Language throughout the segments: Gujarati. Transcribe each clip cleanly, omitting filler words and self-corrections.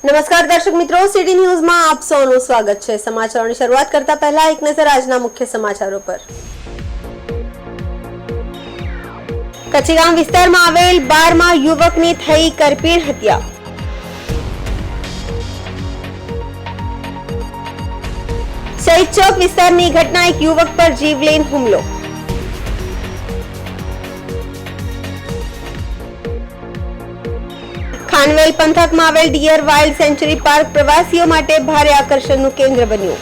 નમસ્કાર દર્શક મિત્રો, સિટી ન્યૂઝમાં આપ સૌનું સ્વાગત છે। સમાચારોની શરૂઆત કરતા પહેલા એક નજર આજના મુખ્ય સમાચારો પર। કચ્છીગામ વિસ્તારમાં આવેલ બારમાં યુવકની થઈ કરપીણ હત્યા। શહીદ ચોક વિસ્તારની ઘટના, એક યુવક પર જીવલેણ હુમલો। ખાનવેલ પંથકમાં આવેલ ડિયર વાઇલ્ડ સેન્ચુરી પાર્ક પ્રવાસીઓ માટે ભારે આકર્ષણનું કેન્દ્ર બન્યું।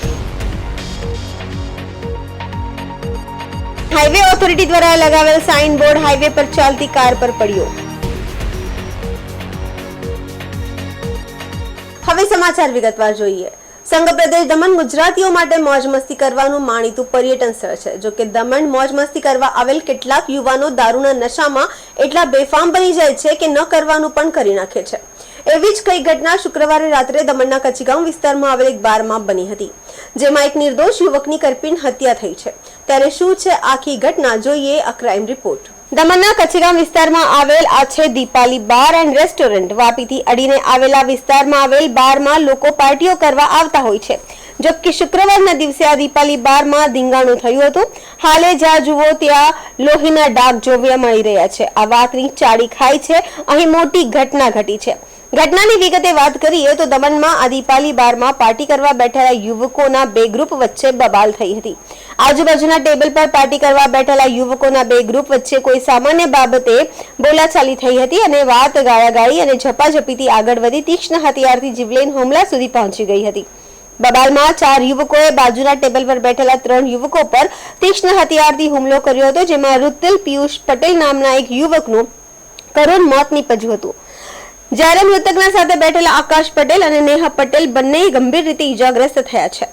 હાઈવે ઓથોરિટી દ્વારા લગાવેલ સાઇન બોર્ડ હાઈવે પર ચાલતી કાર પર પડ્યો। હવે સમાચાર વિગતવાર જોઈએ। સંઘ પ્રદેશ દમણ ગુજરાતીઓ માટે મોજ મસ્તી કરવાનું માનીતું પર્યટન સ્થળ છે। જો કે દમણ મોજ મસ્તી કરવા આવેલ કેટલાક યુવાનો દારૂના નશામાં એટલા બેફામ બની જાય છે કે ન કરવાનું પણ કરી નાખે છે। એવી જ કઈ ઘટના શુક્રવારે રાત્રે દમણના કચ્છીગામ વિસ્તારમાં આવેલ એક બારમાં બની હતી, જેમાં એક નિર્દોષ યુવકની કરપીણ હત્યા થઈ છે। ત્યારે શું છે આખી ઘટના, જોઈએ આ ક્રાઇમ રિપોર્ટ। દમણના કચ્છીગામ વિસ્તારમાં આવેલ આ છે દીપાલી બાર એન્ડ રેસ્ટોરન્ટ। વાપીથી અડીને આવેલા વિસ્તારમાં આવેલ બારમાં લોકો પાર્ટીઓ કરવા આવતા હોય છે। જો કે શુક્રવારના દિવસે આ દીપાલી બારમાં ધીંગાણું થયું હતું। હાલે જ્યાં જુઓ ત્યાં લોહીના ડાઘ જોવા મળી રહ્યા છે। આ વાતની ચાડી ખાઈ છે, અહીં મોટી ઘટના ઘટી છે। ઘટનાની વિગતે વાત કરીએ તો દમણમાં આ દીપાલી બારમાં પાર્ટી કરવા બેઠેલા યુવકોના બે ગ્રુપ વચ્ચે બબાલ થઈ હતી। આજુબાજુના ટેબલ પર પાર્ટી કરવા બેઠેલા યુવકોના બે ગ્રુપ વચ્ચે કોઈ સામાન્ય બાબતે બોલાચાલી થઈ હતી અને વાત ગાળાગાળી અને ઝપાઝપીથી આગળ વધી તીક્ષ્ણ હથિયારથી જીવલેણ હુમલા સુધી પહોંચી ગઈ હતી। બબાલમાં 4 યુવકોએ બાજુના ટેબલ પર બેઠેલા 3 યુવકો પર તીક્ષ્ણ હથિયારથી હુમલો કર્યો હતો, જેમાં રુતુલ પિયુષ પટેલ નામના એક યુવકનું કરુણ મોત નીપજ્યું હતું, જ્યારે મૃતકના સાથે બેઠેલા આકાશ પટેલ અને નેહા પટેલ બંને ગંભીર રીતે ઈજાગ્રસ્ત થયા છે।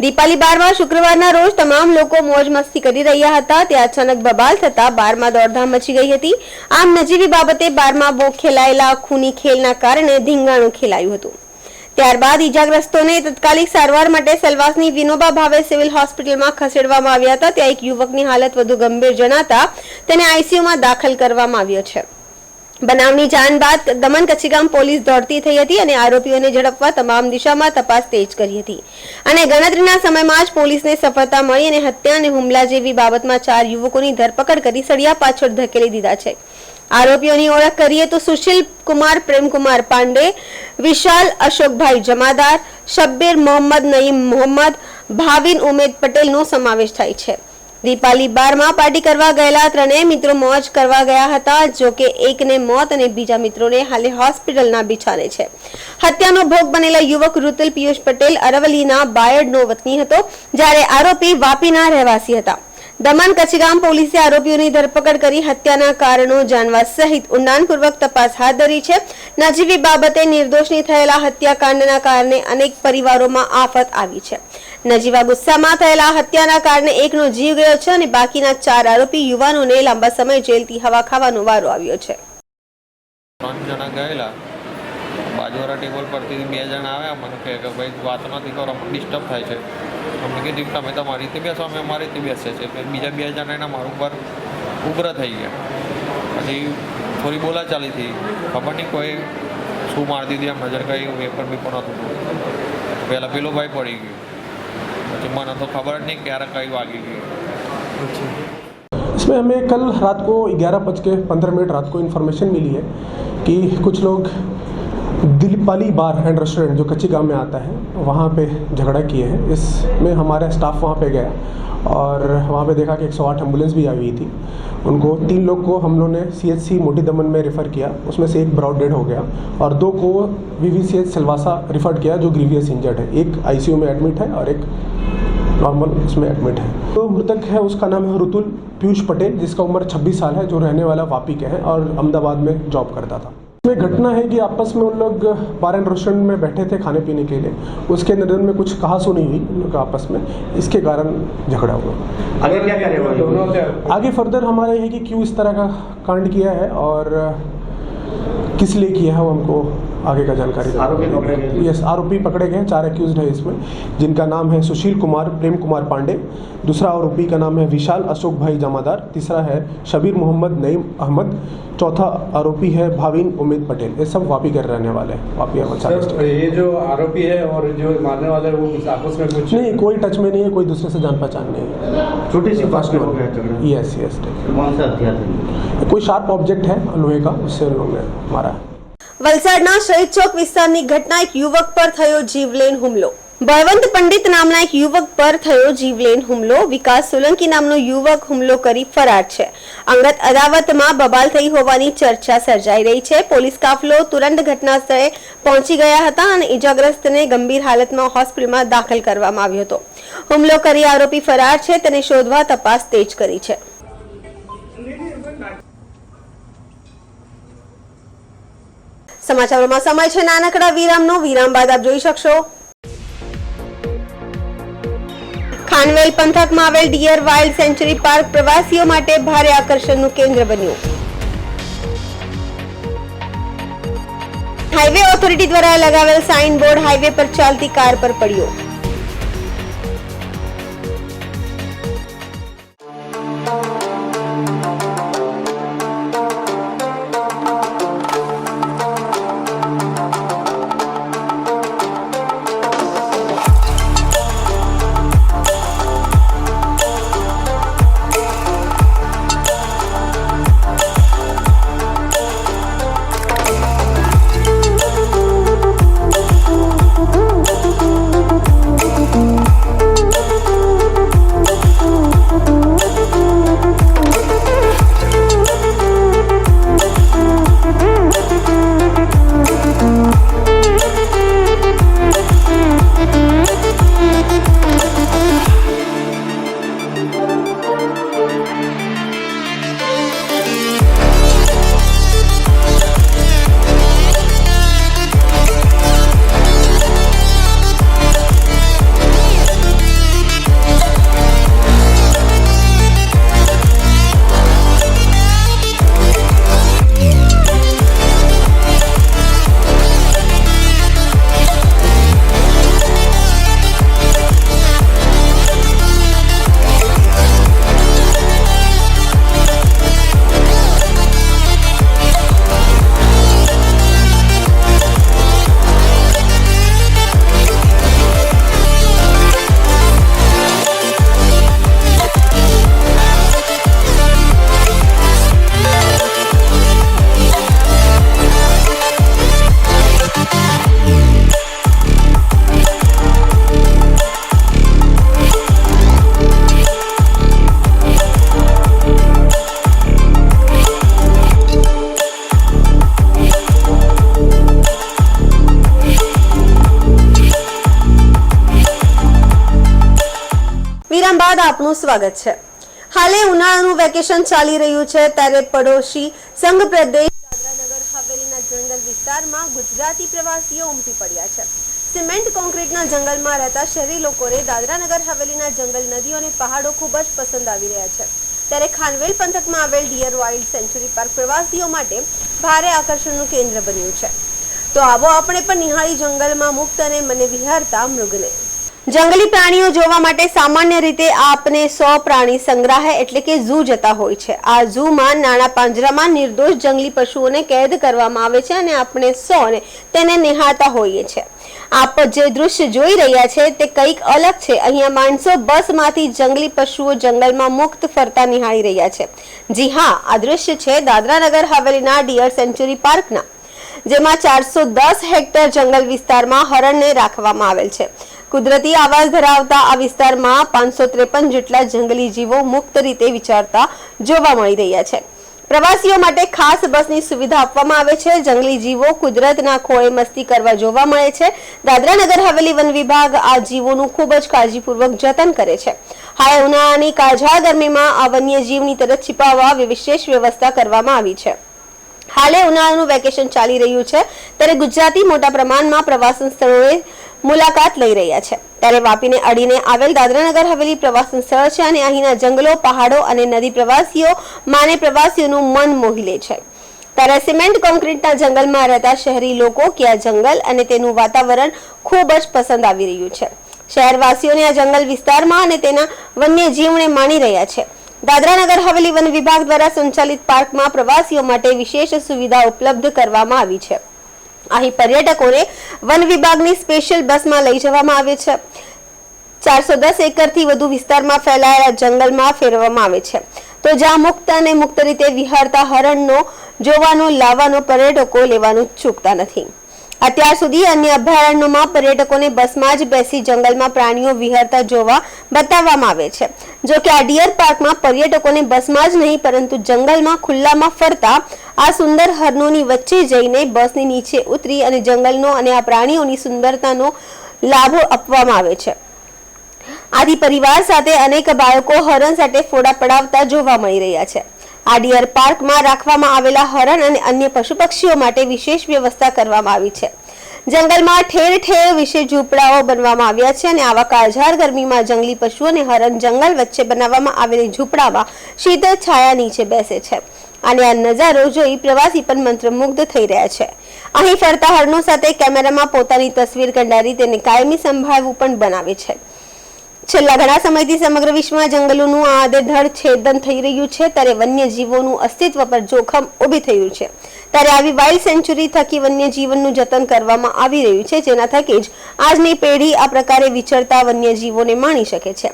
દીપાલી બારમાં શુક્રવારના રોજ તમામ લોકો મોજ મસ્તી કરી રહ્યા હતા, ત્યાં અચાનક બબાલ થતા બારમાં દોડધામ મચી ગઈ હતી। આમ નજીવી બાબતે બારમાં ખેલાયેલા ખૂની ખેલના કારણે ધીંગાણું ખેલાયું હતું। ત્યારબાદ ઈજાગ્રસ્તોને તત્કાલિક સારવાર માટે સેલવાસની વિનોબા ભાવે સિવિલ હોસ્પિટલમાં ખસેડવામાં આવ્યા હતા। ત્યાં એક યુવકની હાલત વધુ ગંભીર જણાતા તેને આઈસીયુમાં દાખલ કરવામાં આવ્યો છે। બનાવની જાણ બાદ દમણ કચ્છીગામ પોલીસ દોડતી થઈ હતી અને આરોપીઓને ઝડપવા તમામ દિશામાં તપાસ તેજ કરી હતી અને ગણતરીના સમયમાં જ પોલીસને સફળતા મળી અને હત્યા અને હુમલા જેવી બાબતમાં 4 યુવકોની ધરપકડ કરી સળિયા પાછળ ધકેલી દીધા છે। આરોપીઓની ઓળખ કરીએ તો સુશીલ કુમાર પ્રેમકુમાર પાંડે, વિશાલ અશોકભાઈ જમાદાર, શબ્બીર મોહમ્મદ નઈમ મોહમ્મદ, ભાવિન ઉમેદ પટેલનો સમાવેશ થાય છે। દીપાલી બારમાં પાર્ટી કરવા ગયેલા 3 મિત્રો મોજ કરવા ગયા હતા, જો કે એકને મોત અને બીજા મિત્રોને હાલે હોસ્પિટલના બિછાને છે। હત્યાનો ભોગ બનેલા યુવક રુતુલ પિયુષ પટેલ અરવલ્લીના બાયડનો વતની હતો, જ્યારે આરોપી વાપીના રહેવાસી હતા। દમણ કચ્છીગામ પોલીસે આરોપીઓની ધરપકડ કરી હત્યાના કારણો જાણવા સહિત ઊંડાણપૂર્વક તપાસ હાથ ધરી છે। નજીવી બાબતે નિર્દોષની થયેલા હત્યાકાંડના કારણે અનેક પરિવારોમાં આફત આવી છે। નજીવા ગુસ્સામાં થયેલા હત્યાના કારણે એકનો જીવ ગયો છે અને બાકીના 4 આરોપી યુવાનોને લાંબા સમય જેલથી હવા ખાવાનો વારો આવ્યો છે। 3 જણા ગયેલા, બાજુવાળા ટેબલ પરથી 2 જણા આવ્યા, મને કહે કે ભાઈ વાત નથી કરો, ડિસ્ટર્બ થાય છે। અમને કીધું તમે તમારી રીતે બેસો, અમે અમારી રીતે બેસે છે। બીજા 2 જણા એના મારા ઉપર ઉગ્ર થઈ ગયા, પછી થોડી બોલાચાલી થઈ, ખબર નહીં કોઈ શું મારતી હતી, એમ નજર કઈ વેપન હતું। પહેલાં પેલો ભાઈ પડી ગયો, પછી મને તો ખબર જ નહીં ક્યારે કઈ વાગી ગઈ। इसमें हमें कल रात को 11:15 रात को इन्फॉर्मेशन मिली है कि कुछ लोग दिलपाली बार एंड रेस्टोरेंट जो कच्चीगाम में आता है वहाँ पे झगड़ा किए हैं। इसमें हमारा स्टाफ वहाँ पे गया और वहाँ पे देखा कि 108 एम्बुलेंस भी आई हुई थी। उनको 3 लोग को हम लोगों ने CHC मोटी दमन में रेफ़र किया, उसमें से एक ब्रॉड डेड हो गया और 2 को VVCH सिलवासा रेफर किया जो ग्रीवियस इंजर्ड है। एक ICU में एडमिट है और एक नॉर्मल उसमें एडमिट है। तो मृतक है उसका नाम है रुतुल पीयूष पटेल, जिसका उम्र 26 साल है, जो रहने वाला वापी के हैं और अहमदाबाद में जॉब करता था। इसमें घटना है कि आपस में उन लोग बार एंड रेस्टोरेंट में बैठे थे खाने पीने के लिए, उसके नज़र में कुछ कहा सुनी हुई उन लोग आपस में, इसके कारण झगड़ा हुआ। आगे क्या करेंगे? आगे फर्दर हमारा ये है कि क्यों इस तरह का कांड किया है और किस लिए किया है वो हमको आगे का जानकारी। आरोपी पकड़े गए? यस, आरोपी पकड़े गए। 4 एक्यूज्ड है इसमें, जिनका नाम है सुशील कुमार प्रेम कुमार पांडे, दूसरा आरोपी का नाम है विशाल अशोक भाई जमादार, तीसरा है शबीर मोहम्मद नईम अहमद, चौथा आरोपी है भावीन उमेद पटेल। ये सब वापी के रहने वाले हैं, वापी अहमद। सर, ये जो आरोपी है और जो मारने वाला है वो आपस में कुछ नहीं, कोई टच में नहीं है, कोई दूसरे से जान पहचान नहीं है। छोटी सी बात हो गया झगड़ा? Yes yes. कौन सा हथियार था? कोई शार्प ऑब्जेक्ट है लोहे का, उससे उन लोगों ने मारा है। વલસાડના શહીદ ચોક વિસ્તારની ઘટના એક યુવક પર થયો જીવલેણ હુમલો. બળવંત પંડિત નામના એક યુવક પર થયો જીવલેણ હુમલો. વિકાસ સોલંકી નામનો યુવક હુમલો કરી ફરાર છે. અંગત અદાવતમાં બબાલ થઈ હોવાની ચર્ચા સર્જાઈ રહી છે. પોલીસ કાફલો તુરંત ઘટના સ્થળે પહોંચી ગયા હતા અને ઇજાગ્રસ્તને ગંભીર હાલતમાં હોસ્પિટલમાં દાખલ કરવામાં આવ્યો હતો. હુમલો કરી આરોપી ફરાર છે, તેને શોધવા તપાસ તેજ કરી છે. સમાચારોમાં સમય છે નાનકડા વિરામનો. વિરામ બાદ આપ જોઈ શકશો ખાનવેલ પંથકમાં આવેલ ડિયર વાઇલ્ડ સેન્ચુરી પાર્ક પ્રવાસીઓ માટે ભારે આકર્ષણનું કેન્દ્ર બન્યું. હાઈવે ઓથોરિટી દ્વારા લગાવેલ સાઇન બોર્ડ હાઈવે પર ચાલતી કાર પર પડ્યો. બાદ આપનું સ્વાગત છે. હાલે ઉનાળાનું વેકેશન ચાલી રહ્યું છે ત્યારે પડોશી સંઘ પ્રદેશ દાદરાનગર હવેલીના જંગલ વિસ્તારમાં ગુજરાતી પ્રવાસીઓ ઉમટી પડ્યા છે. સિમેન્ટ કોન્ક્રીટના જંગલમાં રહેતા શહેરી લોકોને દાદરાનગર હવેલીના જંગલ, નદીઓ અને પહાડો ખૂબ જ પસંદ આવી રહ્યા છે. ત્યારે ખાનવેલ પંથકમાં આવેલ ડિયર વાઇલ્ડ સેન્ચુરી પાર્ક પ્રવાસીઓ માટે ભારે આકર્ષણનું કેન્દ્ર બન્યું છે. તો આવો આપણે પણ નિહાળી જંગલમાં મુક્ત અને મને વિહારતા મૃગને. જંગલી પ્રાણીઓ જોવા માટે સામાન્ય રીતે આપને 100 પ્રાણી સંગ્રહાલય એટલે કે ઝૂ જતા હોય છે. આ ઝૂમાં નાના પાંજરામાં નિર્દોષ જંગલી પશુઓને કેદ કરવામાં આવે છે અને આપણે 100 તેને નિહાળતા હોઈએ છીએ. આપ જે દૃશ્ય જોઈ રહ્યા છે તે કંઈક અલગ છે. અહીંયા માણસો બસમાંથી જંગલી પશુઓ જંગલમાં મુક્ત ફરતા નિહાળી રહ્યા છે. જી હા, આ દૃશ્ય છે દાદરાનગર હવેલીના ડિયર સેન્ચુરી પાર્કના, જેમાં 410 હેક્ટર જંગલ વિસ્તારમાં હરણને રાખવામાં આવેલ છે. કુદરતી આવાસ ધરાવતા આ વિસ્તારમાં 553 જેટલા જંગલી જીવો મુક્ત રીતે વિચરતા જોવા મળી રહ્યા છે. પ્રવાસીઓ માટે ખાસ બસની સુવિધા આપવામાં આવે છે. જંગલી જીવો કુદરતના ખોળે મસ્તી કરવા જોવા મળે છે. દાદરાનગર હવેલી વન વિભાગ આ જીવોનું ખૂબ જ કાળજીપૂર્વક જતન કરે છે. હાલ ઉનાળાની કાળઝાળ ગરમીમાં આ વન્યજીવની તરફ छिपाવવા વિશેષ વ્યવસ્થા કરવામાં આવી છે. હાલે ઉનાળાનું વેકેશન ચાલી રહ્યું છે ત્યારે ગુજરાતી મોટા પ્રમાણમાં પ્રવાસન સ્થળોએ મુલાકાત લઈ રહ્યા છે. ત્યારે વાપીને અડીને આવેલ દાદરાનગર હવેલી પ્રવાસન સ્થળ છે અને અહીંના જંગલો, પહાડો અને નદી પ્રવાસીઓનું મન મોહી લે છે. ત્યારે સિમેન્ટ કોન્ક્રીટના જંગલમાં રહેતા શહેરી લોકો કે આ જંગલ અને તેનું વાતાવરણ ખૂબ જ પસંદ આવી રહ્યું છે. શહેરવાસીઓને આ જંગલ વિસ્તારમાં અને તેના વન્યજીવને માણી રહ્યા છે. દાદરા નગર હવેલી વન વિભાગ દ્વારા સંચાલિત પાર્કમાં પ્રવાસીઓ માટે વિશેષ સુવિધા ઉપલબ્ધ કરવામાં આવી છે. અહીં પર્યટકોને વન વિભાગની સ્પેશિયલ બસમાં લઈ જવામાં આવે છે. 410 એકરથી વધુ વિસ્તારમાં ફેલાયેલા જંગલમાં ફેરવવામાં આવે છે. તો જ્યાં મુક્ત રીતે વિહરતા હરણનો જોવાનો લાવવાનો પર્યટકો લેવાનું ચૂકતા નથી. અત્યાર સુધી અન્ય અભયારણ્યોમાં પર્યટકોને બસમાં જ બેસી જંગલમાં પ્રાણીઓ વિહરતા જોવા બતાવવામાં આવે છે. જો કે આ ડિયર પાર્કમાં પર્યટકોને બસમાં જ નહીં પરંતુ જંગલમાં ખુલ્લામાં ફરતા આ સુંદર હરણોની વચ્ચે જઈને બસની નીચે ઉતરી અને જંગલનો અને આ પ્રાણીઓની સુંદરતાનો લાભો આપવામાં આવે છે. આથી પરિવાર સાથે અનેક બાળકો હરણ સાથે ફોડા પડાવતા જોવા મળી રહ્યા છે. આ ડિયર પાર્કમાં રાખવામાં આવેલા હરણ અને અન્ય પશુ પક્ષીઓ માટે વિશેષ વ્યવસ્થા કરવામાં આવી છે. જંગલમાં ઠેર ઠેર વિશેષ ઝૂંપડાઓ બનવામાં આવ્યા છે અને આવા કાળઝાળ ગરમીમાં જંગલી પશુ અને હરણ જંગલ વચ્ચે બનાવવામાં આવેલી ઝૂંપડામાં શીતળ છાયા નીચે બેસે છે અને આ નજારો જોઈ પ્રવાસી પણ મંત્રમુગ્ધ થઈ રહ્યા છે. અહીં ફરતા હરણો સાથે કેમેરામાં પોતાની તસવીર કંડારી તેને કાયમી સંભાળવું પણ બનાવે છે. છેલ્લા ઘણા સમયથી સમગ્ર વિશ્વમાં જંગલોનું આ આડેધડ છેદન થઈ રહ્યું છે ત્યારે વન્યજીવોનું અસ્તિત્વ પર જોખમ ઊભી થયું છે. ત્યારે આવી વાઇલ્ડ સેન્ચુરી થકી વન્યજીવનનું જતન કરવામાં આવી રહ્યું છે જેના થકી જ આજની પેઢી આ પ્રકારે વિચરતા વન્યજીવોને માણી શકે છે.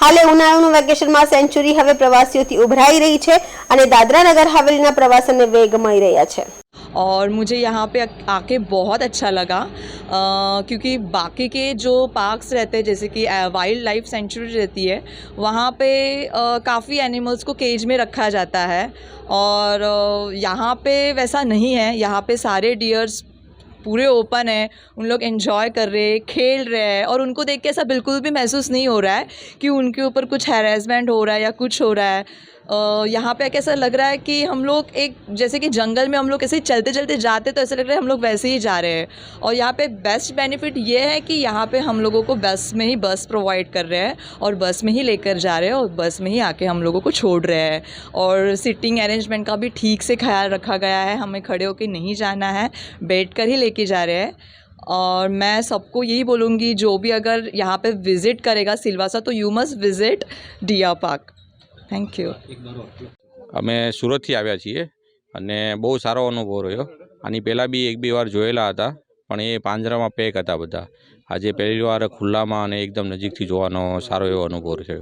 હાલે ઉનાળાનું વેકેશનમાં સેન્ચુરી હવે પ્રવાસીઓથી ઉભરાઈ રહી છે અને દાદરા નગર હવેલીના પ્રવાસનને વેગ મળી રહ્યા છે. और मुझे यहाँ पे आके बहुत अच्छा लगा क्योंकि बाकी के जो पार्क्स रहते हैं जैसे कि वाइल्ड लाइफ सेंचुरी रहती है वहाँ पे काफ़ी एनिमल्स को केज में रखा जाता है और यहाँ पे वैसा नहीं है. यहाँ पे सारे डियर्स पूरे ओपन है, उन लोग एंजॉय कर रहे हैं, खेल रहे हैं और उनको देख के ऐसा बिल्कुल भी महसूस नहीं हो रहा है कि उनके ऊपर कुछ हैरेसमेंट हो रहा है या कुछ हो रहा है. यहाँ पे कैसा लग रहा है कि हम लोग एक जैसे कि जंगल में हम लोग ऐसे चलते चलते जाते तो ऐसा लग रहा है हम लोग वैसे ही जा रहे हैं. और यहाँ पे बेस्ट बेनिफिट ये है कि यहाँ पे हम लोगों को बस में ही बस प्रोवाइड कर रहे हैं और बस में ही लेकर जा रहे हैं और बस में ही आके हम लोगों को छोड़ रहे हैं. और सिटिंग अरेंजमेंट का भी ठीक से ख्याल रखा गया है. हमें खड़े होकर नहीं जाना है, बैठ कर ही लेके जा रहे हैं. और मैं सबको यही बोलूँगी जो भी अगर यहाँ पे विज़िट करेगा सिलवासा तो you must visit deer park. Thank you. અમે સુરતથી આવ્યા છીએ અને બહુ સારો અનુભવ રહ્યો. આની પહેલાં બી એક બે વાર જોયેલા હતા પણ એ પાંજરામાં પેક હતા બધા. આજે પહેલી વાર ખુલ્લામાં અને એકદમ નજીકથી જોવાનો સારો એવો અનુભવ થયો.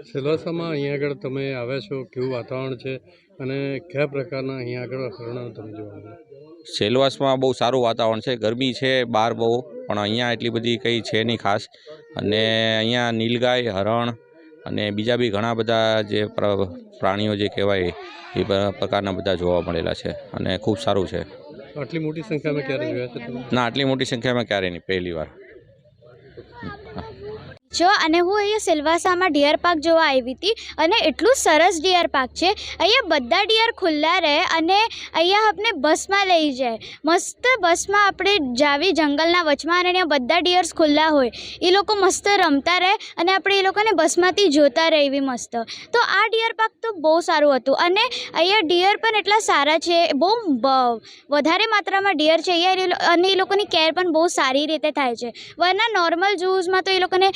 સિલવાસામાં અહીંયા આગળ તમે આવ્યા છો, કેવું વાતાવરણ છે અને કયા પ્રકારના અહીંયા આગળ હરણો તમે જોવા મળે? સેલવાસમાં બહુ સારું વાતાવરણ છે. ગરમી છે બહાર બહુ, પણ અહીંયા એટલી બધી કંઈ છે નહીં ખાસ. અને અહીંયા નીલગાય, હરણ અને બીજા બી ઘણા બધા જે પ્રાણીઓ જે કહેવાય એ પ્રકારના બધા જોવા મળેલા છે અને ખૂબ સારું છે. આટલી મોટી સંખ્યામાં ક્યારે જોયા છે તમે? ના, આટલી મોટી સંખ્યામાં ક્યારે નહીં, પહેલી વાર. જો અને હું અહીંયા સિલવાસામાં ડિયર પાર્ક જોવા આવી હતી અને એટલું સરસ ડિયર પાર્ક છે. અહીંયા બધા ડિયર ખુલ્લા રહે અને અહીંયા આપણે બસમાં લઈ જાય. મસ્ત બસમાં આપણે જાવી જંગલના વચમાં અને અહીંયા બધા ડિયર્સ ખુલ્લા હોય, એ લોકો મસ્ત રમતા રહે અને આપણે એ લોકોને બસમાંથી જોતા રહે એવી મસ્ત. તો આ ડિયર પાર્ક તો બહુ સારું હતું અને અહીંયા ડિયર પણ એટલા સારા છે, બહુ વધારે માત્રામાં ડિયર છે અહીંયા અને એ લોકોની કેર પણ બહુ સારી રીતે થાય છે. વરના નોર્મલ ઝૂઝમાં તો એ લોકોને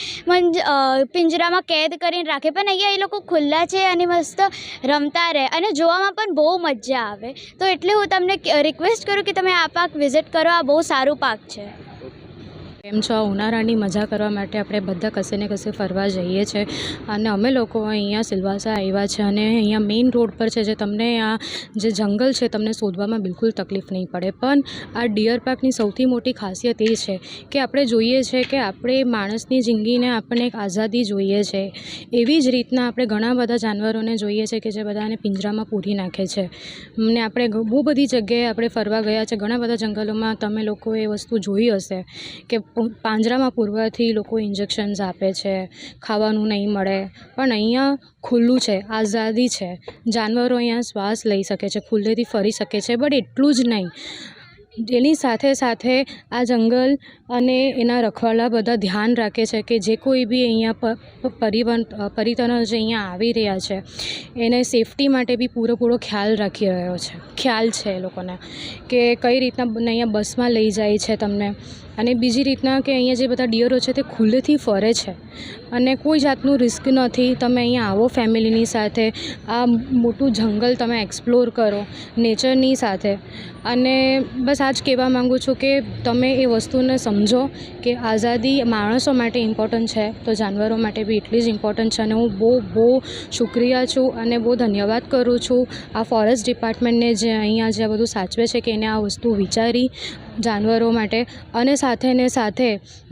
પિંજરામાં કેદ કરીને રાખે પણ અહીંયા એ લોકો ખુલ્લા છે અને મસ્ત રમતા રહે અને જોવામાં પણ બહુ મજા આવે. તો એટલે હું તમને રિક્વેસ્ટ કરું કે તમે આ પાર્ક વિઝિટ કરો. આ બહુ સારું પાર્ક છે. કેમ છો? આ ઉનાળાની મજા કરવા માટે આપણે બધા કશે ને કશે ફરવા જઈએ છીએ અને અમે લોકો અહીંયા સિલવાસા આવ્યા છે અને અહીંયા મેઇન રોડ પર છે જે તમને આ જે જંગલ છે તમને શોધવામાં બિલકુલ તકલીફ નહીં પડે. પણ આ ડિયર પાર્કની સૌથી મોટી ખાસિયત એ છે કે આપણે જોઈએ છે કે આપણે માણસની જિંદગીને આપણને એક આઝાદી જોઈએ છે. એવી જ રીતના આપણે ઘણા બધા જાનવરોને જોઈએ છે કે જે બધાને પિંજરામાં પૂરી નાખે છે. અને આપણે બહુ બધી જગ્યાએ આપણે ફરવા ગયા છે, ઘણા બધા જંગલોમાં તમે લોકો એ વસ્તુ જોઈ હશે કે પાંજરામાં પૂરવાથી લોકો ઇન્જેક્શન્સ આપે છે, ખાવાનું નહીં મળે. પણ અહીંયા ખુલ્લું છે, આઝાદી છે, જાનવરો અહીંયા શ્વાસ લઈ શકે છે, ખુલ્લેથી ફરી શકે છે. બટ એટલું જ નહીં, એની સાથે સાથે આ જંગલ અને એના રખવાલા બધા ધ્યાન રાખે છે કે જે કોઈ બી અહીંયા પરિવહન જે અહીંયા આવી રહ્યા છે એને સેફટી માટે બી પૂરેપૂરો ખ્યાલ છે એ લોકોને કે કઈ રીતના અહીંયા બસમાં લઈ જાય છે તમને. અને બીજી રીતના કે અહીંયા જે બધા ડિયરો છે તે ખુલ્લેથી ફરે છે અને કોઈ જાતનું રિસ્ક નથી. તમે અહીંયા આવો ફેમિલીની સાથે, આ મોટું જંગલ તમે એક્સપ્લોર કરો નેચરની સાથે. અને બસ આ જ કહેવા માગું છું કે તમે એ વસ્તુને સમજો કે આઝાદી માણસો માટે ઇમ્પોર્ટન્ટ છે તો જાનવરો માટે બી એટલી જ ઇમ્પોર્ટન્ટ છે. અને હું બહુ શુક્રિયા છું અને બહુ ધન્યવાદ કરું છું આ ફોરેસ્ટ ડિપાર્ટમેન્ટને જે અહીંયા જે આ બધું સાચવે છે કે એને આ વસ્તુ વિચારી જાનવરો માટે અને સાથે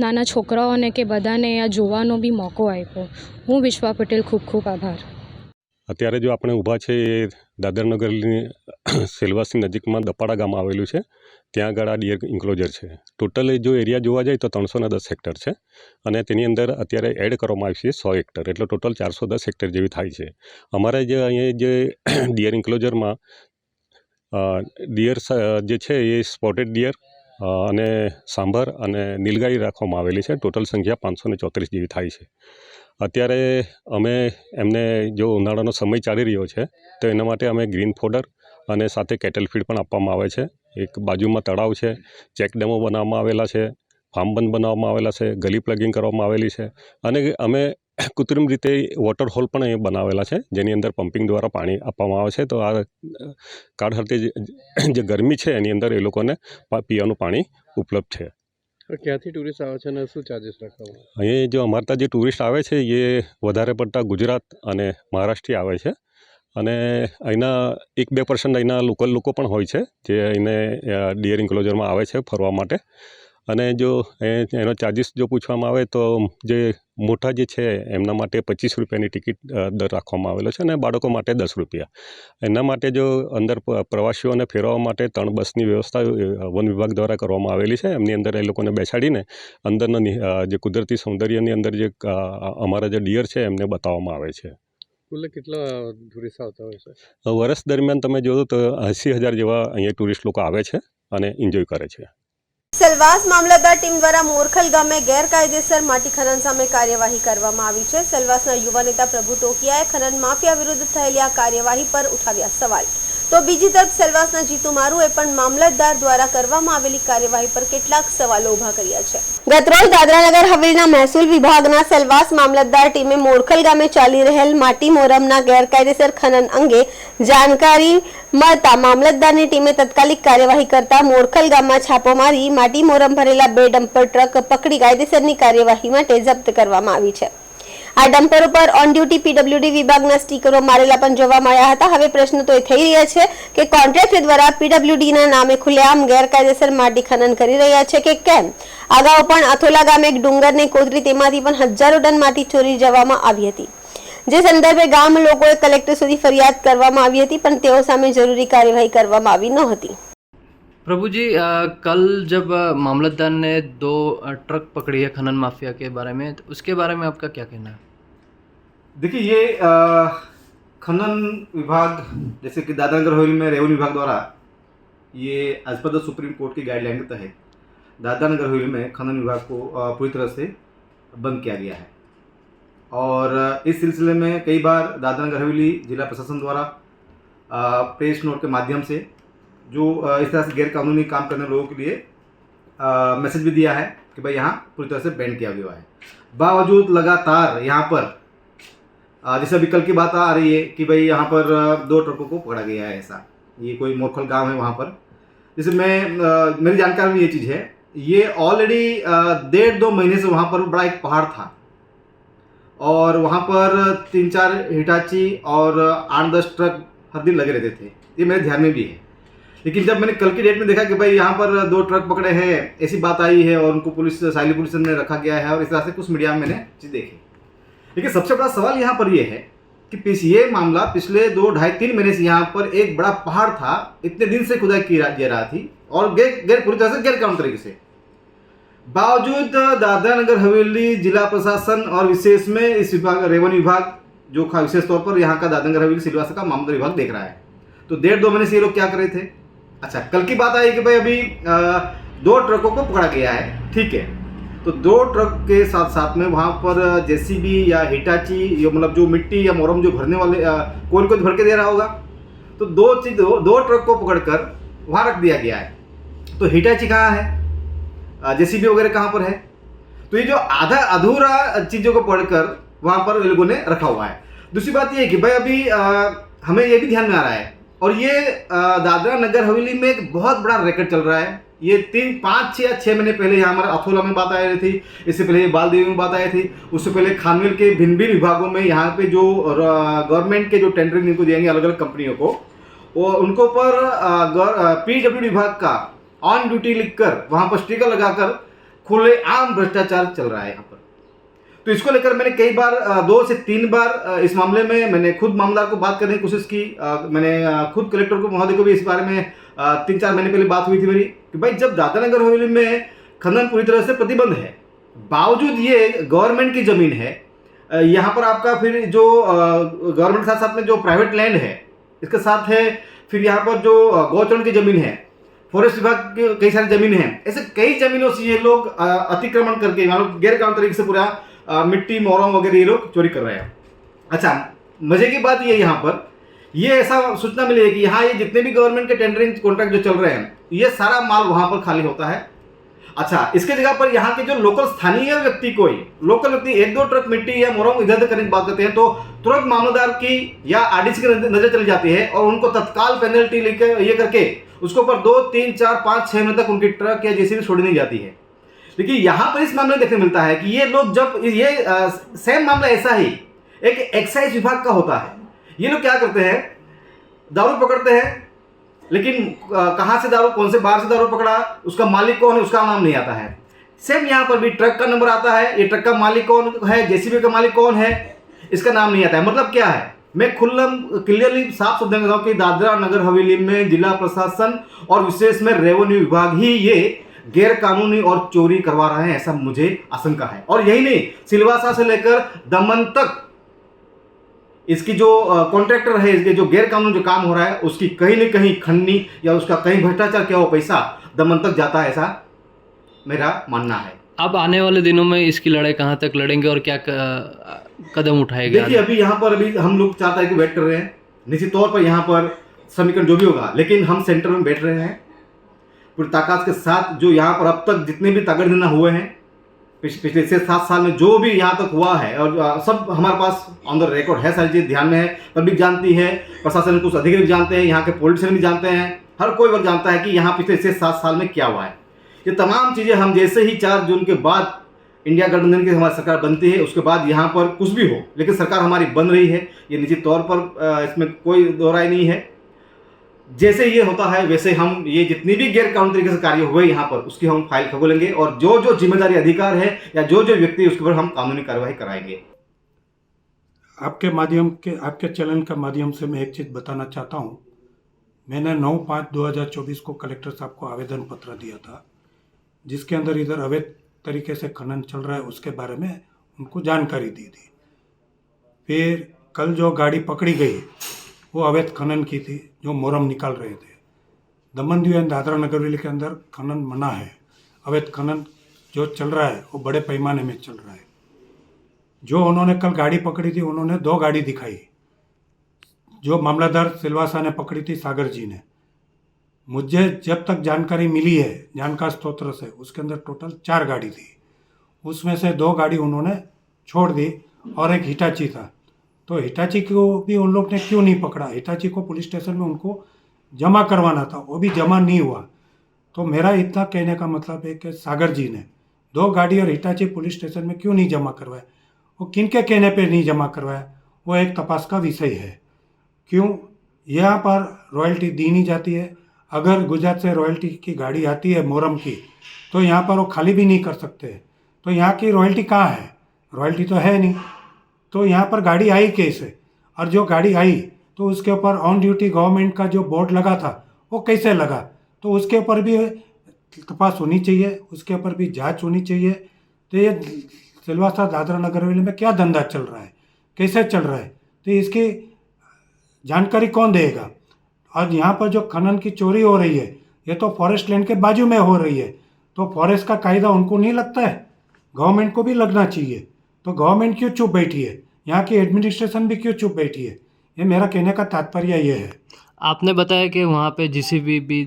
નાના છોકરાઓને કે બધાને આ જોવાનો બી મોકો આપ્યો. હું વિશ્વા પટેલ, ખૂબ ખૂબ આભાર. અત્યારે જો આપણે ઊભા છે એ દાદરનગરની સેલવાસની નજીકમાં દપાડા ગામ આવેલું છે. ત્યાં આગળ આ ડિયર ઇન્ક્લોઝર છે. ટોટલ જો એરિયા જોવા જાય તો 310 હેક્ટર છે અને તેની અંદર અત્યારે એડ કરવામાં આવી છે 100 હેક્ટર, એટલે ટોટલ 410 હેક્ટર જેવી થાય છે. અમારે જે અહીંયા જે ડિયર ઇન્ક્લોઝરમાં ડિયર જે છે એ સ્પોટેડ ડિયર અને સાંભર અને નીલગાય રાખવામાં આવેલી છે. ટોટલ સંખ્યા 534 જેવી થાય છે. અત્યારે અમે એમને જો ઉનાળાનો સમય ચાલી રહ્યો છે તો એના માટે અમે ગ્રીન ફોડર અને સાથે કેટલ ફીડ પણ આપવામાં આવે છે. એક બાજુમાં તળાવ છે, ચેક ડેમો બનાવવામાં આવેલા છે, ફાર્મ બંધ બનાવવામાં આવેલા છે, ગલી પ્લગિંગ કરવામાં આવેલી છે અને અમે કૃત્રિમ રીતે વોટર હોલ પણ અહીં બનાવેલા છે જેની અંદર પમ્પિંગ દ્વારા પાણી આપવામાં આવે છે. તો આ કાળ હરતે જે ગરમી છે એની અંદર એ લોકોને પીવાનું પાણી ઉપલબ્ધ છે. ક્યાંથી ટુરિસ્ટ આવે છે અને શું ચાર્જિસ રાખવામાં? અહીં જો અમારા ત્યાં જે ટુરિસ્ટ આવે છે એ વધારે પડતા ગુજરાત અને મહારાષ્ટ્રથી આવે છે અને અહીંના 1-2% અહીંના લોકલ લોકો પણ હોય છે જે અહીંને ડિયર ઇન્ક્લોઝરમાં આવે છે ફરવા માટે. અને જો એનો ચાર્જિસ જો પૂછવામાં આવે તો જે મોટા જે છે એમના માટે 25 રૂપિયાની ટિકિટ દર રાખવામાં આવેલો છે અને બાળકો માટે 10 રૂપિયા. એના માટે જો અંદર પ્રવાસીઓને ફેરવવા માટે 3 બસની વ્યવસ્થા વન વિભાગ દ્વારા કરવામાં આવેલી છે. એમની અંદર એ લોકોને બેસાડીને અંદરના જે કુદરતી સૌંદર્યની અંદર જે અમારા જે ડિયર છે એમને બતાવવામાં આવે છે. કુલ કેટલા ટુરિસ્ટ આવતા હોય છે? વર્ષ દરમિયાન તમે જોયો તો 80,000 જેવા અહીંયા ટુરિસ્ટ લોકો આવે છે અને એન્જોય કરે છે. સેલવાસ મામલતદાર ટીમ દ્વારા મોરખલ ગામે ગેરકાયદેસર માટી ખનન સામે કાર્યવાહી કરવામાં આવી છે. સેલવાસના યુવા નેતા પ્રભુ ટોકિયાએ ખનન માફિયા વિરુદ્ધ થયેલી આ કાર્યવાહી પર ઉઠાવ્યા સવાલ. તો બીજી તરફ સેલવાસના જીતુ મારુએ પણ મામલતદાર દ્વારા કરવામાં આવેલી કાર્યવાહી પર કેટલાક સવાલો ઉભા કર્યા છે. ગતરોજ દાદરાનગર હવેલીના મહેસૂલ વિભાગના સેલવાસ મામલતદાર ટીમે મોરખલ ગામે ચાલી રહેલ માટી મોરમના ગેરકાયદેસર ખનન અંગે જાણકારી મળતા મામલતદારની ટીમે તાત્કાલિક કાર્યવાહી કરતા મોરખલ ગામમાં છાપો મારી માટી મોરમ ભરેલા 2 ડમ્પર ટ્રક પકડી કાયદેસરની કાર્યવાહી માટે જપ્ત કરવામાં આવી છે. આ ડમ્પરો પર ઓન ડ્યુટી પીડબ્લ્યુડી વિભાગના સ્ટીકરો મારેલા પણ જોવા મળ્યા હતા. હવે પ્રશ્ન તો એ થઈ રહ્યા છે કે કોન્ટ્રાક્ટર દ્વારા પીડબ્લ્યુડીના નામે ખુલ્લેઆમ ગેરકાયદેસર માટી ખનન કરી રહ્યા છે કે કેમ? અગાઉ પણ અથોલા ગામે એક ડુંગરને કોતરી તેમાંથી પણ હજારો ટન માટી ચોરી જવામાં આવી હતી, જે સંદર્ભે ગામ લોકોએ કલેક્ટર સુધી ફરિયાદ કરવામાં આવી હતી પણ તેઓ સામે જરૂરી કાર્યવાही કરવામાં આવી ન હતી. प्रभु जी कल जब मामलतदार ने 2 ट्रक पकड़ी है खनन माफिया के बारे में, तो उसके बारे में आपका क्या कहना है? देखिए ये खनन विभाग जैसे कि दादरानगर हवेली में रेवेन्यू विभाग द्वारा ये as per the Supreme Court की गाइडलाइन के तहत दादरानगर हवेली में खनन विभाग को पूरी तरह से बंद किया गया है और इस सिलसिले में कई बार दादरानगर हवेली जिला प्रशासन द्वारा प्रेस नोट के माध्यम से जो इस तरह से गैर कानूनी काम करने लोगों के लिए मैसेज भी दिया है कि भाई यहाँ पूरी तरह से बैन किया गया है. बावजूद लगातार यहाँ पर जैसे अभी कल की बात आ रही है कि भाई यहाँ पर 2 ट्रकों को पकड़ा गया है. ऐसा ये कोई मोरखल गांव है वहाँ पर. जैसे मेरी जानकारी में ये चीज़ है, ये ऑलरेडी 1.5-2 महीने से वहाँ पर बड़ा एक पहाड़ था और वहाँ पर 3-4 हिटाची और 8-10 ट्रक हर दिन लगे रहते थे. ये मेरे ध्यान में भी है. लेकिन जब मैंने कल की डेट में देखा कि भाई यहाँ पर 2 ट्रक पकड़े हैं, ऐसी बात आई है और उनको साइली पुलिस ने रखा गया है और इस तरह से कुछ मीडिया में मैंने चीज़ देखी. लेकिन सबसे बड़ा सवाल यहाँ पर ये है कि ये मामला पिछले 2-2.5-3 महीने से यहाँ पर एक बड़ा पहाड़ था, इतने दिन से खुदाई की जा रहा थी और पूरी तरह से गैर कानूनी तरीके से. बावजूद दादरानगर हवेली जिला प्रशासन और विशेष में इस विभाग रेवेन्यू विभाग जो विशेष तौर पर यहाँ का दादरानगर हवेली सिलवासा का मामला विभाग देख रहा है. तो 1.5-2 महीने से ये लोग क्या कर रहे थे? अच्छा, कल की बात आई कि भाई अभी 2 ट्रकों को पकड़ा गया है, ठीक है। तो 2 ट्रक के साथ साथ में वहाँ पर जेसीबी या हिटाची, या मतलब जो मिट्टी या मोरम जो भरने वाले कोई भर के दे रहा होगा, तो 2 ट्रक को पकड़कर वहाँ रख दिया गया है। तो हिटाची कहाँ है, जेसीबी वगैरह कहाँ पर है? तो ये जो आधा अधूरा चीज़ों को पढ़कर वहाँ पर वे लोगों ने रखा हुआ है। दूसरी बात ये है कि भाई अभी हमें ये भी ध्यान में आ रहा है, और ये दादरा नगर हवेली में एक बहुत बड़ा रैकेट चल रहा है। ये 5 या 6 महीने पहले यहाँ हमारे अथोला में बात आ रही थी, इससे पहले ये बालदेवी में बात आई थी, उससे पहले खानवेल के भिन्न भिन्न विभागों में यहाँ पे जो गवर्नमेंट के जो टेंडरिंग इनको दिएंगे अलग अलग कंपनियों को, वो उनको पर PWD विभाग का ऑन ड्यूटी लिखकर वहाँ पर स्टिकर लगाकर खुले आम भ्रष्टाचार चल रहा है यहाँ पर। तो इसको लेकर मैंने कई बार 2 से 3 बार इस मामले में मैंने खुद मामला को बात करने की कोशिश की। मैंने खुद कलेक्टर को महोदय को भी इस बारे में 3-4 महीने पहले बात हुई थी मेरी कि भाई जब दादरा नगर हवेली में खनन पूरी तरह से प्रतिबंध है, बावजूद ये गवर्नमेंट की ज़मीन है, यहाँ पर आपका फिर जो गवर्नमेंट के साथ साथ में जो प्राइवेट लैंड है इसके साथ है, फिर यहाँ पर जो गौचरण की ज़मीन है, फॉरेस्ट विभाग की कई सारी ज़मीन है, ऐसे कई ज़मीनों से ये लोग अतिक्रमण करके मतलब गैर कानूनी तरीके से पूरा मिट्टी मोरम वगैरह ये लोग चोरी कर रहे हैं। अच्छा, मजे की बात ये यहाँ पर ये ऐसा सूचना मिली है कि यहाँ ये जितने भी गवर्नमेंट के टेंडरिंग कॉन्ट्रैक्ट जो चल रहे हैं, ये सारा माल वहाँ पर खाली होता है। अच्छा, इसके जगह पर यहाँ के जो लोकल स्थानीय व्यक्ति, कोई लोकल व्यक्ति 1-2 ट्रक मिट्टी या मोरम इधर उधर करने की बात करते हैं, तो तुरंत मामलेदार की या RDC की नजर चली जाती है और उनको तत्काल पेनल्टी लेकर ये करके उसके ऊपर 2, 3, 4, 5, 6 महीने तक उनकी ट्रक या जेसीबी छोड़ी नहीं जाती है। लेकिन यहाँ पर इस मामले में देखने मिलता है कि ये लोग जब ये सेम मामला ऐसा ही एक एक्साइज विभाग का होता है, ये लोग क्या करते हैं, दारू पकड़ते हैं, लेकिन कहाँ से दारू, कौन से बाहर से दारू पकड़ा, उसका मालिक कौन है, उसका नाम नहीं आता है। सेम यहाँ पर भी ट्रक का नंबर आता है, ये ट्रक का मालिक कौन है, जेसीबी का मालिक कौन है, इसका नाम नहीं आता है। मतलब क्या है, मैं क्लियरली साफ शब्द में कहता हूँ कि दादरा नगर हवेली में जिला प्रशासन और विशेष में रेवेन्यू विभाग ही ये गैर कानूनी और चोरी करवा रहे हैं, ऐसा मुझे आशंका है। और यही नहीं, सिलवासा से लेकर दमन तक इसकी जो कॉन्ट्रैक्टर है, इसके जो गैर कानूनी जो काम हो रहा है, उसकी कहीं न कहीं खन्नी या उसका कहीं भ्रष्टाचार किया हुआ पैसा दमन तक जाता है, ऐसा मेरा मानना है। अब आने वाले दिनों में इसकी लड़ाई कहाँ तक लड़ेंगे और क्या कदम उठाएंगे? देखिए, अभी यहाँ पर अभी हम लोग 4 तारीख को वेट कर रहे हैं। निश्चित तौर पर यहाँ पर समीकरण जो भी होगा, लेकिन हम सेंटर में बैठ रहे हैं पूरी ताकत के साथ। जो यहाँ पर अब तक जितने भी तगड़ना हुए हैं पिछले 7 साल में जो भी यहाँ तक हुआ है, और सब हमारे पास ऑन द रिकॉर्ड है, सारी चीज़ ध्यान में है, पब्लिक जानती है, प्रशासन कुछ अधिकारी भी जानते हैं, यहाँ के पॉलिटिशियन भी जानते हैं, हर कोई वर्ग जानता है कि यहाँ पिछले 7 साल में क्या हुआ है। ये तमाम चीज़ें हम जैसे ही 4 जून के बाद इंडिया गठबंधन की हमारी सरकार बनती है, उसके बाद यहाँ पर कुछ भी हो, लेकिन सरकार हमारी बन रही है, ये निश्चित तौर पर इसमें कोई दो राय नहीं है। जैसे ये होता है वैसे हम ये जितनी भी गैर कानूनी तरीके से कार्य हुए यहाँ पर, उसकी हम फाइल खगोलेंगे और जो जो जिम्मेदारी अधिकार है या जो जो व्यक्ति उसके ऊपर हम कानूनी कार्रवाई कराएंगे। आपके चैनल के माध्यम से मैं एक चीज़ बताना चाहता हूँ। मैंने 9/5/2024 को कलेक्टर साहब को आवेदन पत्र दिया था, जिसके अंदर इधर अवैध तरीके से खनन चल रहा है उसके बारे में उनको जानकारी दी थी। फिर कल जो गाड़ी पकड़ी गई वो अवैध खनन की थी, जो मोरम निकाल रहे थे। दमन एंड दादरा नगर हवेली के अंदर खनन मना है। अवैध खनन जो चल रहा है वो बड़े पैमाने में चल रहा है। जो उन्होंने कल गाड़ी पकड़ी थी, उन्होंने 2 गाड़ी दिखाई, जो मामलादार सिलवासा ने पकड़ी थी, सागर जी ने। मुझे जब तक जानकारी मिली है जानकार स्रोत से, उसके अंदर टोटल 4 गाड़ी थी, उसमें से 2 गाड़ी उन्होंने छोड़ दी और एक हिटाची था। तो हिटाची को भी उन लोग ने क्यों नहीं पकड़ा? हिटाची को पुलिस स्टेशन में उनको जमा करवाना था, वो भी जमा नहीं हुआ। तो मेरा इतना कहने का मतलब है कि सागर जी ने 2 गाड़ी और हिटाची पुलिस स्टेशन में क्यों नहीं जमा करवाया, वो किनके कहने पे नहीं जमा करवाया, वो एक तपास का विषय है। क्यों यहाँ पर रॉयल्टी दी नहीं जाती है? अगर गुजरात से रॉयल्टी की गाड़ी आती है मोरम की, तो यहाँ पर वो खाली भी नहीं कर सकते। तो यहाँ की रॉयल्टी कहाँ है? रॉयल्टी तो है नहीं, तो यहाँ पर गाड़ी आई कैसे? और जो गाड़ी आई तो उसके ऊपर ऑन ड्यूटी गवर्नमेंट का जो बोर्ड लगा था वो कैसे लगा? तो उसके ऊपर भी तपास होनी चाहिए, उसके ऊपर भी जांच होनी चाहिए। तो ये सिलवासा दादरा नगर हवेली में क्या धंधा चल रहा है, कैसे चल रहा है, तो इसकी जानकारी कौन देगा? और यहाँ पर जो खनन की चोरी हो रही है ये तो फॉरेस्ट लैंड के बाजू में हो रही है, तो फॉरेस्ट का कायदा उनको नहीं लगता है? गवर्नमेंट को भी लगना चाहिए। तो गवर्नमेंट क्यों चुप बैठी है? यहाँ की एडमिनिस्ट्रेशन भी क्यों चुप बैठी है? ये मेरा कहने का तात्पर्य ये है। आपने बताया कि वहाँ पे जीसीबी भी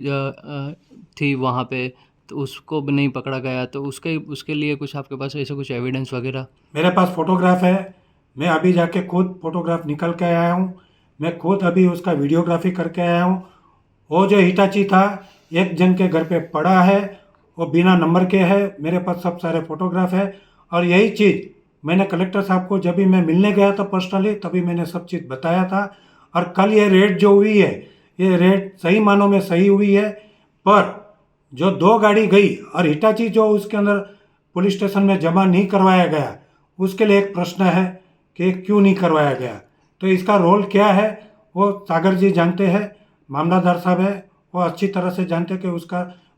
थी वहाँ पे, तो उसको भी नहीं पकड़ा गया, तो उसके लिए कुछ आपके पास ऐसा कुछ एविडेंस वगैरह? मेरे पास फोटोग्राफ है, मैं अभी जाके खुद फोटोग्राफ निकल के आया हूँ, मैं खुद अभी उसका वीडियोग्राफी करके आया हूँ। वो जो हिटाची था एक जन के घर पे पड़ा है, वो बिना नंबर के है, मेरे पास सब सारे फोटोग्राफ है। और यही चीज़ मैंने कलेक्टर साहब को जब भी मैं मिलने गया था पर्सनली, तभी मैंने सब चीज़ बताया था। और कल ये रेड जो हुई है, ये रेड सही मानों में सही हुई है, पर जो 2 गाड़ी गई और हिटाची जो उसके अंदर पुलिस स्टेशन में जमा नहीं करवाया गया, उसके लिए एक प्रश्न है कि क्यों नहीं करवाया गया। तो इसका रोल क्या है वो सागर जी जानते हैं, मामलादार साहब है, वो अच्छी तरह से जानते हैं कि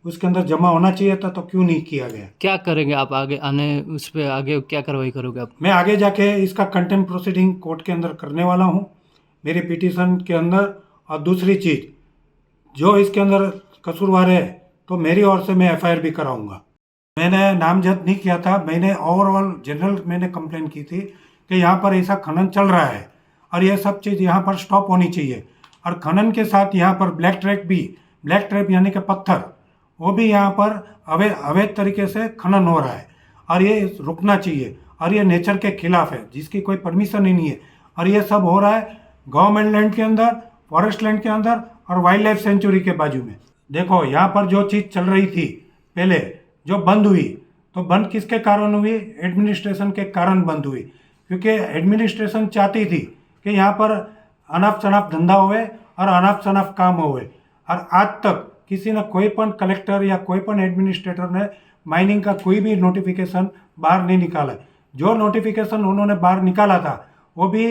उसके अंदर जमा होना चाहिए था, तो क्यों नहीं किया गया। क्या करेंगे आप आगे उस पर आगे क्या कार्रवाई करोगे आप? मैं आगे जाके इसका कंटेम्प्ट प्रोसीडिंग कोर्ट के अंदर करने वाला हूँ, मेरी पिटीशन के अंदर। और दूसरी चीज़, जो इसके अंदर कसूरवार है तो मेरी ओर से मैं एफआईआर भी कराऊंगा। मैंने नामजद नहीं किया था, मैंने ओवरऑल जनरल मैंने कंप्लेन की थी कि यहाँ पर ऐसा खनन चल रहा है और ये सब चीज़ यहाँ पर स्टॉप होनी चाहिए। और खनन के साथ यहाँ पर ब्लैक ट्रैप यानी कि पत्थर, वो भी यहाँ पर अवैध तरीके से खनन हो रहा है और ये रुकना चाहिए। और ये नेचर के खिलाफ है, जिसकी कोई परमिशन ही नहीं है। और ये सब हो रहा है गवर्नमेंट लैंड के अंदर, फॉरेस्ट लैंड के अंदर और वाइल्ड लाइफ सेंचुरी के बाजू में। देखो यहाँ पर जो चीज़ चल रही थी पहले, जो बंद हुई, तो बंद किसके कारण हुई? एडमिनिस्ट्रेशन के कारण बंद हुई, क्योंकि एडमिनिस्ट्रेशन चाहती थी कि यहाँ पर अनाप शनाप धंधा हुए और अनाप शनाप काम हुए। और आज तक किसी ने कोई पण कलेक्टर या कोई पण एडमिनिस्ट्रेटर ने माइनिंग का कोई भी नोटिफिकेशन बाहर नहीं निकाला। जो नोटिफिकेशन उन्होंने बाहर निकाला था वो भी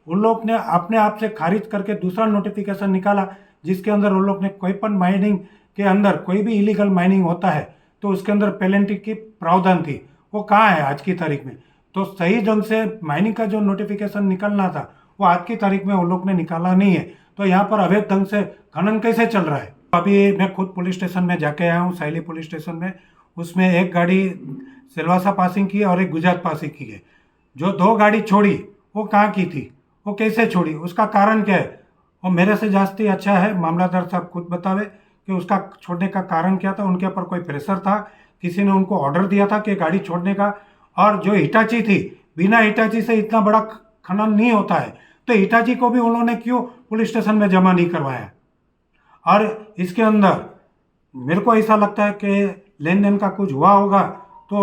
उन लोग ने अपने आप से खारिज करके दूसरा नोटिफिकेशन निकाला, जिसके अंदर उन लोग ने कोई पण माइनिंग के अंदर कोई भी इलीगल माइनिंग होता है तो उसके अंदर पेनल्टी की प्रावधान थी, वो कहाँ है आज की तारीख में? तो सही ढंग से माइनिंग का जो नोटिफिकेशन निकलना था वो आज की तारीख में उन लोग ने निकाला नहीं है। तो यहाँ पर अवैध ढंग से खनन कैसे चल रहा है? अभी मैं खुद पुलिस स्टेशन में जाके आया हूँ, साइली पुलिस स्टेशन में। उसमें एक गाड़ी सिलवासा पासिंग की है और एक गुजरात पासिंग की है। जो 2 गाड़ी छोड़ी वो कहाँ की थी, वो कैसे छोड़ी, उसका कारण क्या है? वो मेरे से जास्ती अच्छा है, मामलादार साहब खुद बतावे कि उसका छोड़ने का कारण क्या था। उनके ऊपर कोई प्रेशर था, किसी ने उनको ऑर्डर दिया था कि गाड़ी छोड़ने का। और जो हिटाची थी, बिना हिटाची से इतना बड़ा खनन नहीं होता है, तो हिटाची को भी उन्होंने क्यों पुलिस स्टेशन में जमा नहीं करवाया? और इसके अंदर मेरे को ऐसा लगता है कि लेन देन का कुछ हुआ होगा, तो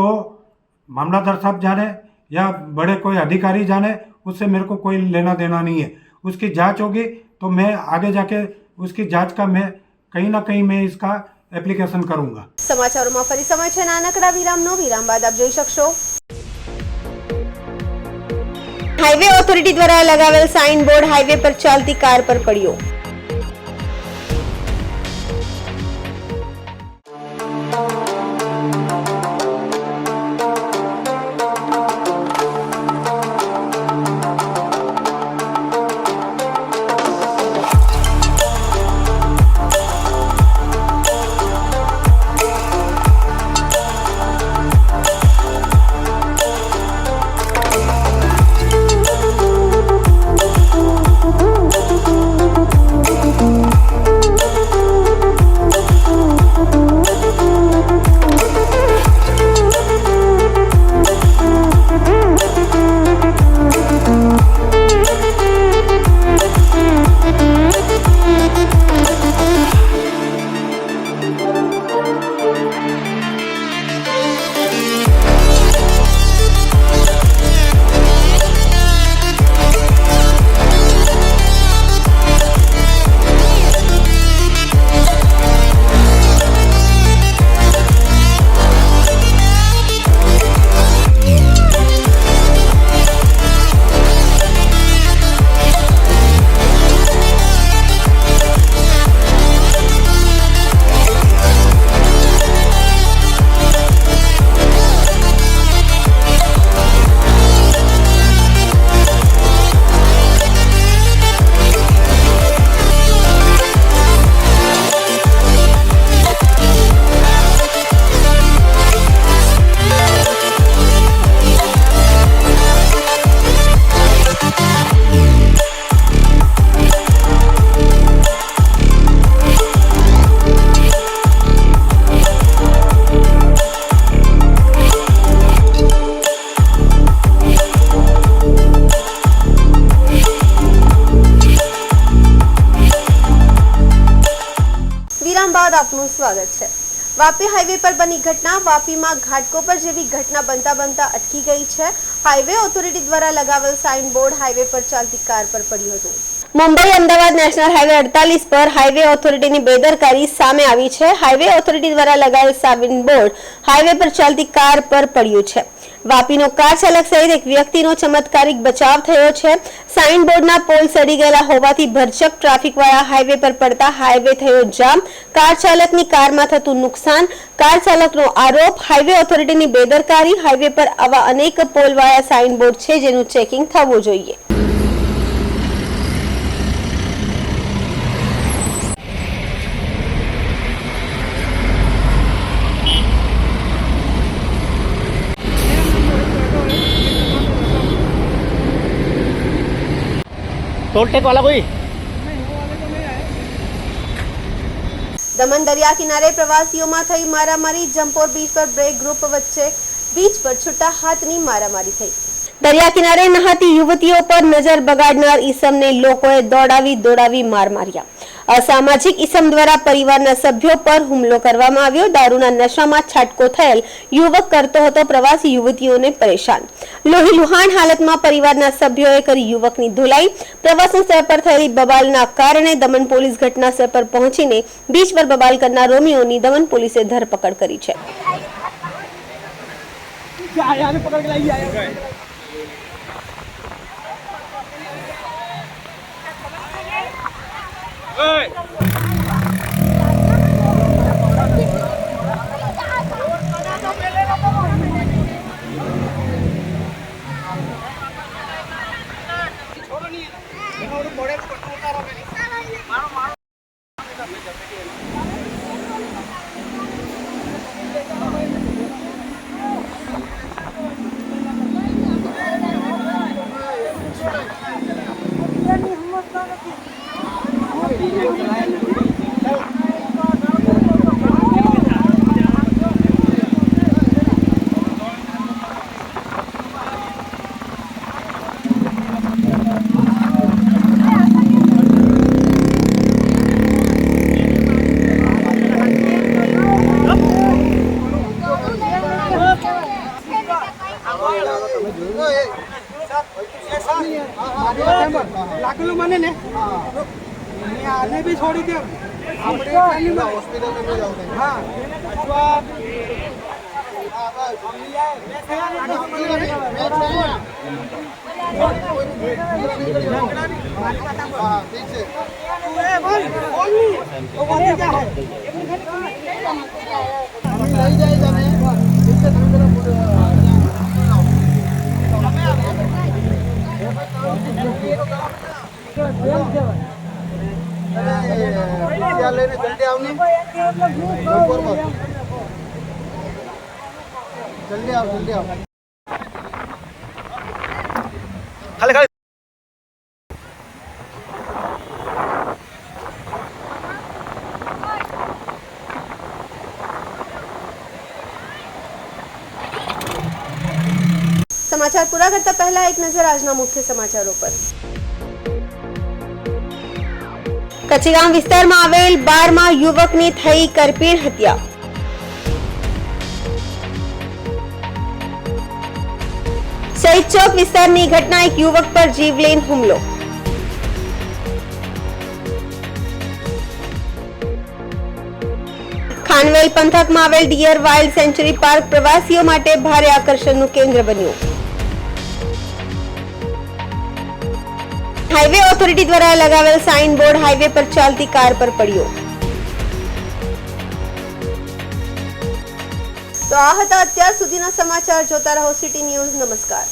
मामलादार साहब जाने या बड़े कोई अधिकारी जाने, उससे मेरे को कोई लेना देना नहीं है। उसकी जांच होगी तो मैं आगे जाके उसकी जांच का मैं कहीं ना कहीं मैं इसका એપ્લિકેશન કरूંगा। સમાચારોમાં ફરી સમય છે નાનકડા વિરામનો। વિરામ બાદ આપ જોઈ શકશો હાઈવે ઓથોરિટી દ્વારા લગાવેલ સાઇન બોર્ડ હાઈવે પર ચાલતી કાર પર પડ્યો। વિરામ બાદ આપનું સ્વાગત છે। વાપી હાઈવે પર બની ઘટના। વાપીમાં ઘાટકોપર જેવી ઘટના બનતા અટકી ગઈ છે। હાઈવે ઓથોરિટી દ્વારા લગાવેલ સાઇન બોર્ડ હાઈવે પર ચાલતી કાર પર પડ્યું હતું। મુંબઈ અમદાવાદ નેશનલ હાઈવે 48 પર હાઈવે ઓથોરિટીની બેદરકારી સામે આવી છે। હાઈવે ઓથોરિટી દ્વારા લગાવેલ સાઇન બોર્ડ હાઈવે પર ચાલતી કાર પર પડ્યું છે। વાપીનો કાર ચાલક સહિત એક વ્યક્તિનો ચમત્કારિક બચાવ થયો છે। સાઇન બોર્ડના પોલ સડી ગયેલા હોવાથી ભરચક ટ્રાફિકવાળા હાઈવે પર પડતા હાઈવે થયો જામ। કાર ચાલકની કારમાં થતું નુકસાન। કાર ચાલકનો આરોપ હાઈવે ઓથોરિટીની બેદરકારી। હાઈવે પર આવા અનેક પોલવાળા સાઇન બોર્ડ છે જેનું ચેકિંગ થવું જોઈએ। टोल टेक वाला कोई દમણ દરિયા કિનારે પ્રવાસીઓમાં થઈ મારામારી। જંપોર બીચ પર બે ગ્રુપ વચ્ચે બીચ પર છૂટા હાથની મારામારી થઈ। દરિયા કિનારે નહાતી યુવતીઓ પર નજર બગાડનાર ઈસમને લોકોએ દોડાવી માર માર્યા। અસામાજિક ઈસમ દ્વારા પરિવારના સભ્યો પર હુમલો કરવામાં આવ્યો। દારૂના નશામાં છાટકો થયેલ યુવક કરતો હતો પ્રવાસી યુવતીઓને પરેશાન। લોહીલુહાણ હાલતમાં પરિવારના સભ્યોએ કરી યુવકની ધોલાઈ। પ્રવાસન સ્થળ પર થયેલી બબાલના કારણે દમણ પોલીસ ઘટના સ્થળ પર પહોંચીને બીચ પર બબાલ કરનાર રોમિયોની દમણ પોલીસે ધરપકડ કરી છે। आने भी छोड़ी दे हॉस्पिटल में जाओ। हाँ लेने जल्दी आओ जल्दी आओ खाली खाली સમાચાર પૂરા કરતા પહેલા એક નજર આજના મુખ્ય સમાચારો પર। કચીગામ વિસ્તારમાં આવેલ બારમાં યુવકની થઈ કરપીણ હત્યા। શહીદ ચોક વિસ્તારની ઘટના, એક યુવક પર જીવલેણ હુમલો। ખાનવેલ પંથકમાં આવેલ ડિયર વાઇલ્ડ સેન્ચુરી પાર્ક પ્રવાસીઓ માટે ભારે આકર્ષણનું કેન્દ્ર બન્યું। હાઈવે ઓથોરિટી દ્વારા લગાવેલ સાઇન બોર્ડ હાઈવે પર ચાલતી કાર પર પડ્યો। તો આ હતા અત્યાર સુધીના સમાચાર। જોતા રહો સિટી ન્યૂઝ। નમસ્કાર।